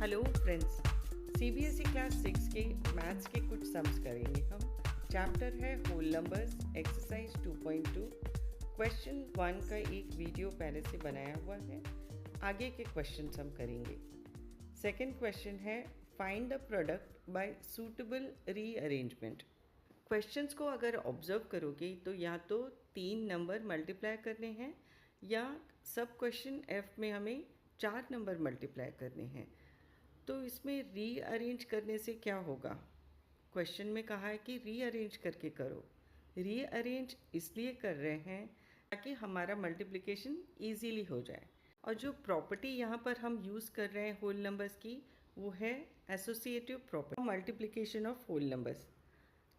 Hello friends, CBSE class 6 के maths के कुछ सम्स करेंगे हम। चैप्टर है होल नंबर्स, एक्सरसाइज 2.2। क्वेश्चन 1 का एक वीडियो पहले से बनाया हुआ है, आगे के क्वेश्चन हम करेंगे। सेकंड क्वेश्चन है find the product by suitable rearrangement. Questions को अगर ऑब्जर्व करोगे तो या तो 3 नंबर मल्टीप्लाई करने हैं या सब क्वेश्चन एफ में हमें 4 नंबर मल्टीप्लाई करने हैं। तो इसमें रीअरेंज करने से क्या होगा? क्वेश्चन में कहा है कि रीअरेंज करके करो। रीअरेंज इसलिए कर रहे हैं ताकि हमारा मल्टीप्लिकेशन इजीली हो जाए। और जो प्रॉपर्टी यहाँ पर हम यूज़ कर रहे हैं होल नंबर्स की, वो है associative property, multiplication of whole numbers.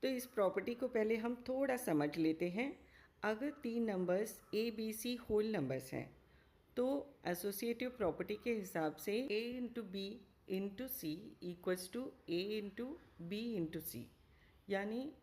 तो इस प्रॉपर्टी को पहले हम थोड़ा समझ लेते हैं। अगर 3 numbers A B C whole numbers हैं तो एसोसिएटिव प्रॉपर्टी के हिसाब से a into B into C equals to A into B into C, यानी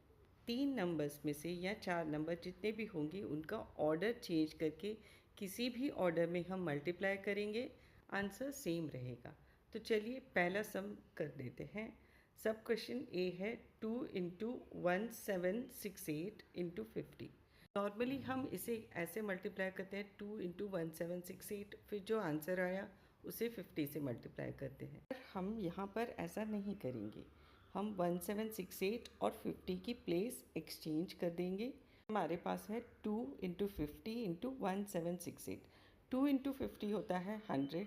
3 नंबर्स में से या 4 नंबर जितने भी होंगे उनका ऑर्डर चेंज करके किसी भी ऑर्डर में हम मल्टीप्लाई करेंगे, आंसर सेम रहेगा। तो चलिए पहला सम कर देते हैं। सब क्वेश्चन ए है 2 इंटू 1768 इंटू 50। नॉर्मली हम इसे ऐसे मल्टीप्लाई करते हैं 2 इंटू 1768, फिर जो आंसर आया उसे 50 से मल्टीप्लाई करते हैं। हम यहाँ पर ऐसा नहीं करेंगे, हम 1768 और 50 की प्लेस एक्सचेंज कर देंगे। हमारे पास है 2 इंटू 50 इंटू 1768। 2 इंटू 50 होता है 100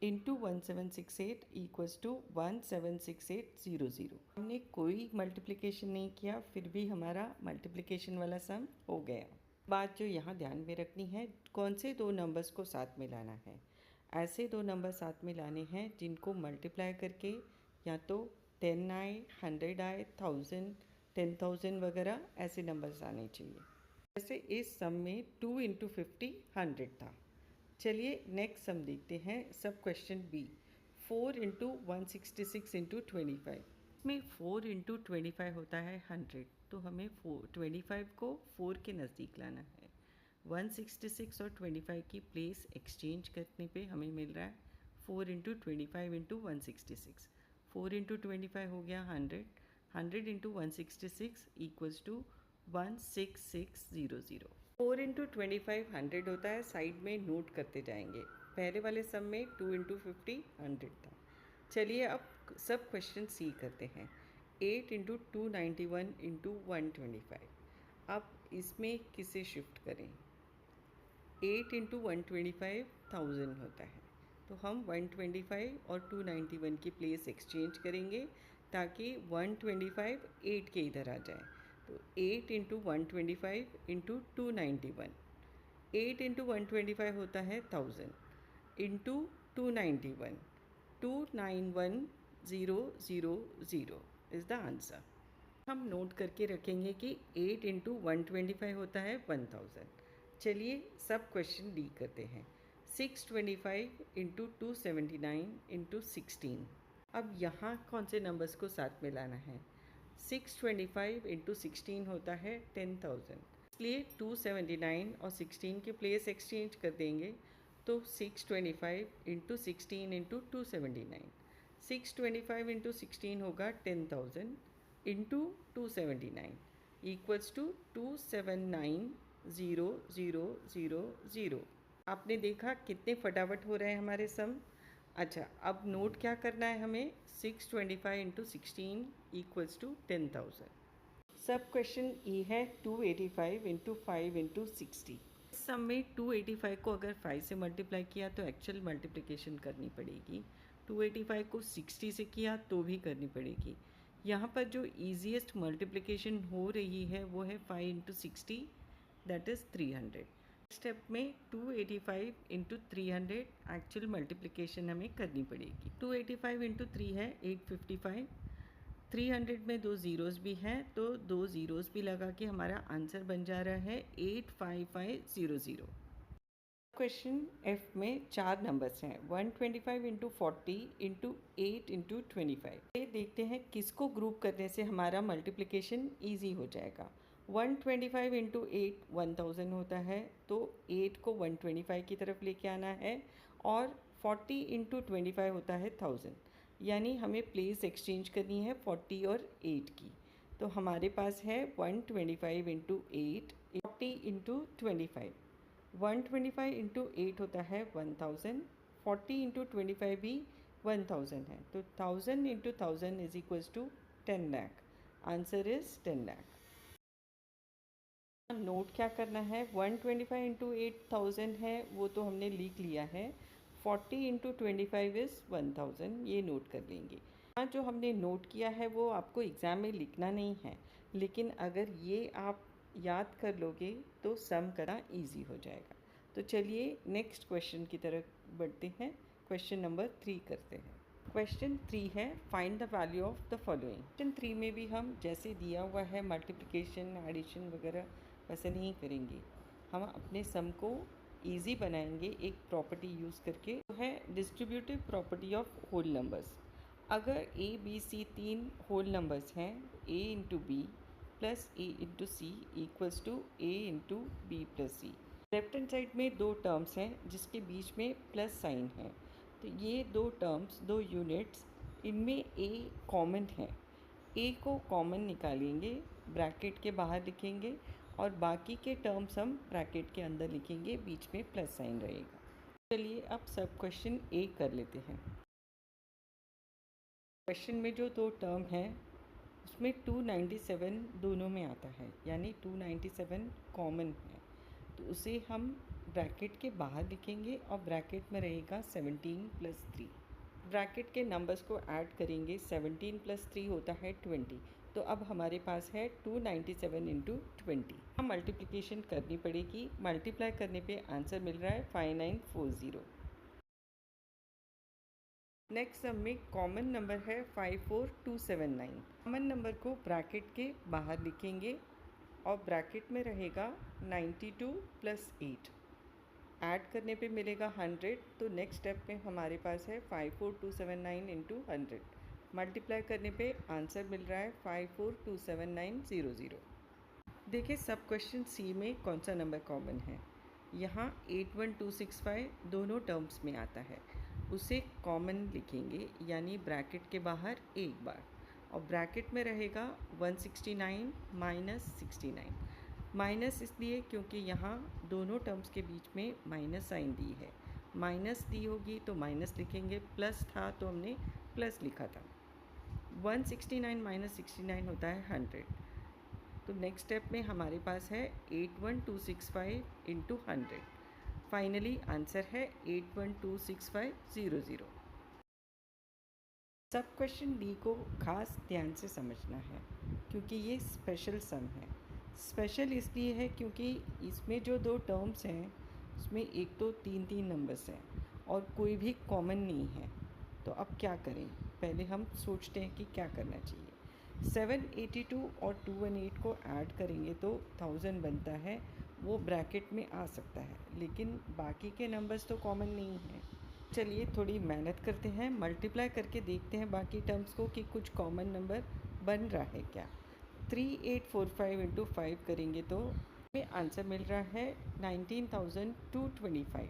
इंटू 1768 इक्वल्स टू 176800। हमने कोई मल्टीप्लिकेशन नहीं किया, फिर भी हमारा मल्टीप्लिकेशन वाला सम हो गया। बात जो यहाँ ध्यान में रखनी है, कौन से 2 नंबर्स को साथ में लाना है। ऐसे 2 नंबर साथ में लाने हैं जिनको मल्टीप्लाई करके या तो 10 आए, 100 आए, 1000, 10,000 वगैरह ऐसे नंबर्स आने चाहिए। जैसे इस सम में 2 इंटू 50 100 था। चलिए नेक्स्ट सम देखते हैं। सब क्वेश्चन बी 4 इंटू 166 इंटू 25 में 4 इंटू 25 होता है 100, तो हमें 25 को 4 के नज़दीक लाना है। 166 और 25 की प्लेस एक्सचेंज करने पे हमें मिल रहा है 4 इंटू 25 इंटू 166। 4 इंटू 25 हो गया 100, 100 इंटू 166 इक्वल्स टू 16600। 4 इंटू 25 100 होता है, साइड में नोट करते जाएंगे। पहले वाले सम में 2 इंटू 50 100 था। चलिए अब सब क्वेश्चन सी करते हैं। 8 इंटू 291 इंटू 125। अब इसमें किसे शिफ्ट करें? 8 इंटू 125 1000 होता है, तो हम 125 और 291 की प्लेस एक्सचेंज करेंगे ताकि 125 8 के इधर आ जाए। तो 8 इंटू 125 इंटू 291, 8 इंटू 125 होता है 1000 इंटू 291, 291000 इज़ द आंसर। हम नोट करके रखेंगे कि 8 इंटू 125 होता है 1000। चलिए सब क्वेश्चन डी करते हैं। 625 इंटू 279 इंटू 16। अब यहाँ कौन से नंबर्स को साथ में लाना है? 625 इंटू 16 होता है 10,000, इसलिए 279 और 16 की प्लेस एक्सचेंज कर देंगे। तो 625 इंटू 16 इंटू 279, 625 इंटू 16 होगा 10,000 इंटू 279 इक्वल्स टू 2790000। आपने देखा कितने फटाफट हो रहे हैं हमारे सम। अच्छा, अब नोट क्या करना है हमें? 625 इंटू 16 इक्वल्स टू 10,000। सब क्वेश्चन ई है 285 इंटू 5 इंटू 60। इस सम में 285 को अगर 5 से मल्टीप्लाई किया तो एक्चुअल मल्टीप्लिकेशन करनी पड़ेगी। 285 को 60 से किया तो भी करनी पड़ेगी। यहाँ पर जो ईजीएस्ट मल्टीप्लिकेशन हो रही है वो है 5 इंटू 60, दैट इज़ 300। स्टेप में 285 इंटू 300 एक्चुअल मल्टीप्लिकेशन हमें करनी पड़ेगी। 285 इंटू 3 है 855, 300 में 2 ज़ीरोज़ भी हैं तो 2 ज़ीरोज़ भी लगा के हमारा आंसर बन जा रहा है 85500। क्वेश्चन एफ में 4 नंबर्स हैं 125 इंटू 40 इंटू 8 इंटू 25। ये देखते हैं किसको ग्रुप करने से हमारा मल्टीप्लिकेशन ईजी हो जाएगा। 125 इंटू 8 1000 होता है, तो 8 को 125 की तरफ लेके आना है, और 40 इंटू 25 होता है 1000। यानी हमें प्लेस एक्सचेंज करनी है 40 और 8 की। तो हमारे पास है 125 इंटू 8, 40 इंटू 25। 125 इंटू 8 होता है 1000, 40 इंटू 25 भी 1000 है। तो 1000 into 1000 is equals to 10 lakh. Answer is 10 lakh. Note क्या करना है, 125 इंटू 8000 है वो तो हमने लिख लिया है। 40 इंटू 25 इज़ 1000, ये नोट कर लेंगे। हाँ, जो हमने नोट किया है वो आपको एग्ज़ाम में लिखना नहीं है, लेकिन अगर ये आप याद कर लोगे तो सम करना इजी हो जाएगा। तो चलिए नेक्स्ट क्वेश्चन की तरफ बढ़ते हैं। क्वेश्चन नंबर 3 करते हैं। क्वेश्चन 3 है, find the value of the following. Question 3 में भी हम जैसे दिया हुआ है मल्टीप्लिकेशन, एडिशन वगैरह वैसे नहीं करेंगे। हम अपने सम को इजी बनाएंगे एक प्रॉपर्टी यूज़ करके, तो है distributive property of whole numbers. अगर A B C 3 whole numbers हैं, A into B plus A into C equals to A into B plus C. Left hand side में दो टर्म्स हैं जिसके बीच में प्लस साइन है। तो ये दो टर्म्स, दो यूनिट्स, इनमें ए कॉमन है। ए को कॉमन निकालेंगे, ब्रैकेट के बाहर लिखेंगे, और बाकी के टर्म्स हम ब्रैकेट के अंदर लिखेंगे, बीच में प्लस साइन रहेगा। चलिए अब सब क्वेश्चन ए कर लेते हैं। क्वेश्चन में जो दो टर्म है उसमें 297 दोनों में आता है, यानी 297 कॉमन है। तो उसे हम ब्रैकेट के बाहर लिखेंगे और ब्रैकेट में रहेगा 17 प्लस 3। ब्रैकेट के नंबर्स को ऐड करेंगे, 17 प्लस 3 होता है 20। तो अब हमारे पास है 297 इंटू 20। हम मल्टीप्लिकेशन करनी पड़ेगी, मल्टीप्लाई करने पे आंसर मिल रहा है 5940। नेक्स्ट सम में कॉमन नंबर है 54279। कॉमन नंबर को ब्रैकेट के बाहर लिखेंगे और ब्रैकेट में रहेगा 92 प्लस 8। ऐड करने पे मिलेगा 100। तो नेक्स्ट स्टेप में हमारे पास है 54279 इंटू 100। मल्टीप्लाई करने पे आंसर मिल रहा है 5427900। देखिए सब क्वेश्चन सी में कौन सा नंबर कॉमन है। यहाँ 81265 दोनों टर्म्स में आता है, उसे कॉमन लिखेंगे, यानी ब्रैकेट के बाहर एक बार, और ब्रैकेट में रहेगा 169 माइनस 69। माइनस इसलिए क्योंकि यहाँ दोनों टर्म्स के बीच में माइनस साइन दी है। माइनस दी होगी तो माइनस लिखेंगे, प्लस था तो हमने प्लस लिखा था। 169 माइनस 69 होता है 100। तो नेक्स्ट स्टेप में हमारे पास है 81265 इंटू 100। फाइनली आंसर है 812650। सब क्वेश्चन डी को खास ध्यान से समझना है क्योंकि ये स्पेशल सम है। स्पेशल इसलिए है क्योंकि इसमें जो दो टर्म्स हैं उसमें एक तो 3 नंबर्स हैं और कोई भी कॉमन नहीं है। तो अब क्या करें, पहले हम सोचते हैं कि क्या करना चाहिए। 782 और 218 को ऐड करेंगे तो 1000 बनता है, वो ब्रैकेट में आ सकता है, लेकिन बाकी के नंबर्स तो कॉमन नहीं हैं। चलिए थोड़ी मेहनत करते हैं, मल्टीप्लाई करके देखते हैं बाकी टर्म्स को कि कुछ कॉमन नंबर बन रहा है क्या। 3845 इंटू 5 करेंगे तो हमें आंसर मिल रहा है 19225।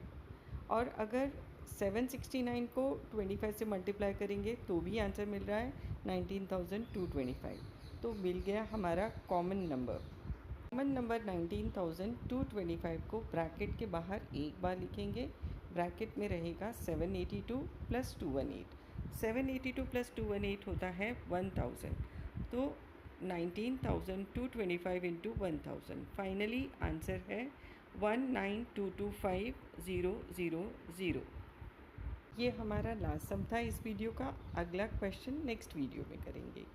और अगर 769 को 25 से मल्टीप्लाई करेंगे तो भी आंसर मिल रहा है 19225। तो मिल गया हमारा कॉमन नंबर। कॉमन नंबर 19225 को ब्रैकेट के बाहर एक बार लिखेंगे, ब्रैकेट में रहेगा 782 प्लस 218। 782 प्लस 218 होता है 1000। तो 19225 इंटू 1000। फाइनली आंसर है 19225,000। ये हमारा लास्ट सम था इस वीडियो का। अगला क्वेश्चन नेक्स्ट वीडियो में करेंगे।